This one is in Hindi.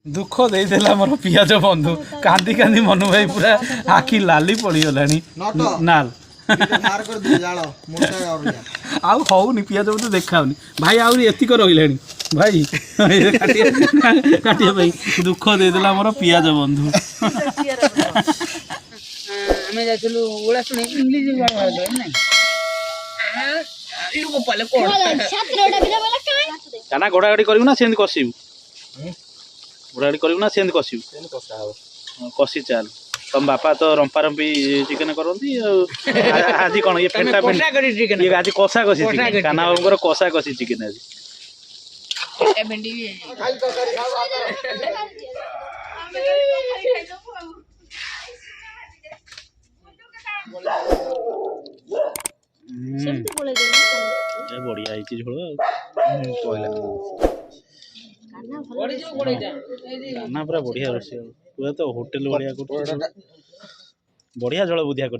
दुख देदेला मोर पियाज बंधु कांदी कांदी मनु भाई पूरा आखि लाली पड़गलानी नाल आउ हौनी पियाज तो देखाऊनी भाई आहरी एतिक रही भाई काटिया भाई दुख देदेला मोर पियाज बंधु काना घोड़ा गाड़ी करू ना सेंद कसिबू घोड़ा गाड़ी करू ना सेंद कसिबू कसी चाल तुम बापा तो रंपा रंपी चिकेन करती आज कौन ये फेंटा ये आज कषा कसी चिकेन काना बाबूर कषा कसी चिकेन आज बढ़िया झोल गाना पूरा बढ़िया रोषे पूरा तो होटेल बढ़िया बढ़िया झोल बुधिया कर